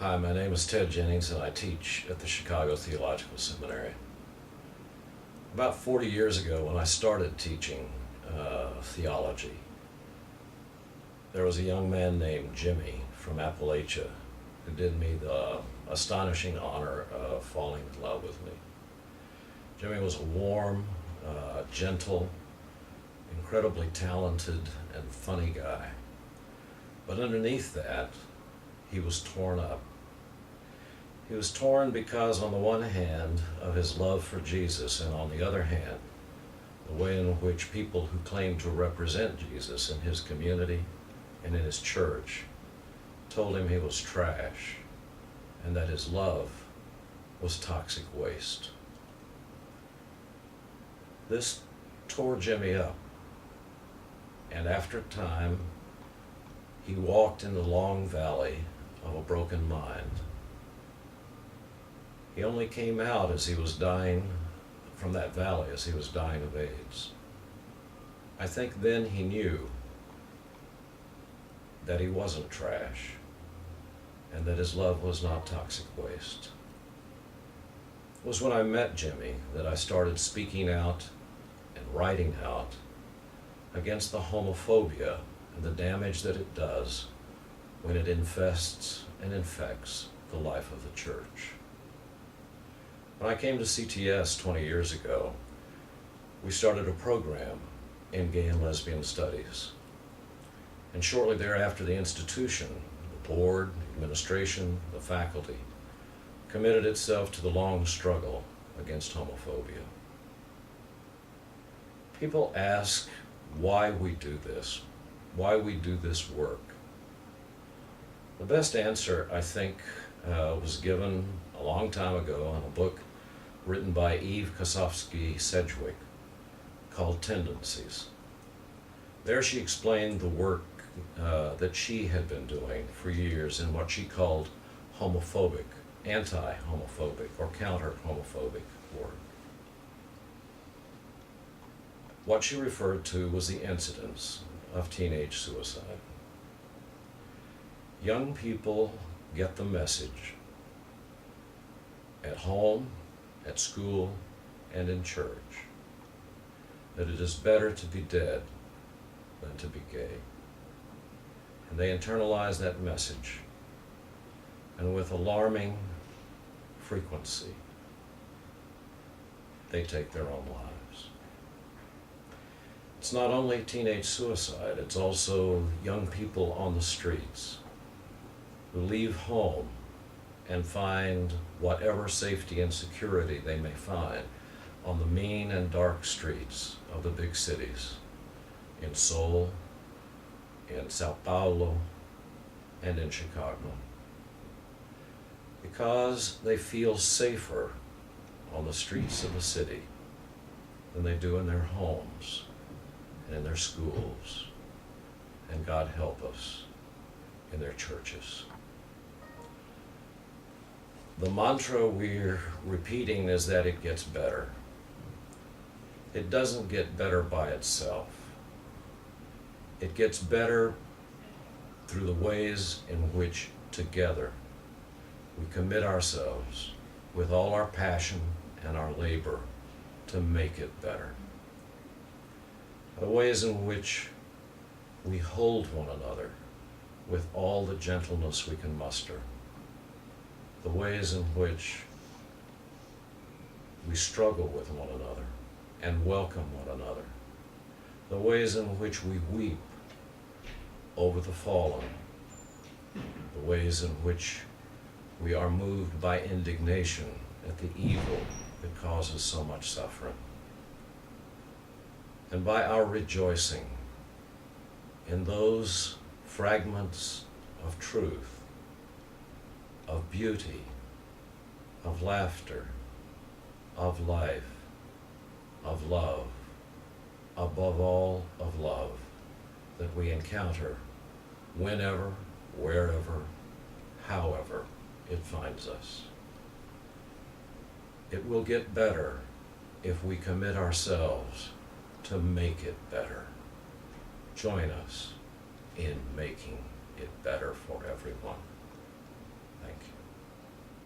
Hi, my name is Ted Jennings, and I teach at the Chicago Theological Seminary. About 40 years ago, when I started teaching theology, there was a young man named Jimmy from Appalachia who did me the astonishing honor of falling in love with me. Jimmy was a warm, gentle, incredibly talented, and funny guy. But underneath that, he was torn up. He was torn because, on the one hand, of his love for Jesus, and on the other hand, the way in which people who claimed to represent Jesus in his community and in his church told him he was trash and that his love was toxic waste. This tore Jimmy up, and after a time, he walked in the long valley of a broken mind. He only came out as he was dying from that valley, as he was dying of AIDS. I think then he knew that he wasn't trash and that his love was not toxic waste. It was when I met Jimmy that I started speaking out and writing out against the homophobia and the damage that it does when it infests and infects the life of the church. When I came to CTS 20 years ago, we started a program in gay and lesbian studies. And shortly thereafter, the institution, the board, the administration, the faculty, committed itself to the long struggle against homophobia. People ask why we do this, why we do this work. The best answer, I think, was given a long time ago in a book written by Eve Kosofsky-Sedgwick called Tendencies. There she explained the work that she had been doing for years in what she called homophobic, anti-homophobic, or counter-homophobic work. What she referred to was the incidence of teenage suicide. Young people get the message at home, at school, and in church that it is better to be dead than to be gay. And they internalize that message, and with alarming frequency, they take their own lives. It's not only teenage suicide, it's also young people on the streets who leave home and find whatever safety and security they may find on the mean and dark streets of the big cities, in Seoul, in Sao Paulo, and in Chicago. Because they feel safer on the streets of the city than they do in their homes and in their schools, and God help us, in their churches. The mantra we're repeating is that it gets better. It doesn't get better by itself. It gets better through the ways in which together we commit ourselves with all our passion and our labor to make it better. The ways in which we hold one another with all the gentleness we can muster. The ways in which we struggle with one another and welcome one another. The ways in which we weep over the fallen. The ways in which we are moved by indignation at the evil that causes so much suffering. And by our rejoicing in those fragments of truth, of beauty, of laughter, of life, of love, above all of love, that we encounter whenever, wherever, however it finds us. It will get better if we commit ourselves to make it better. Join us in making it better for everyone.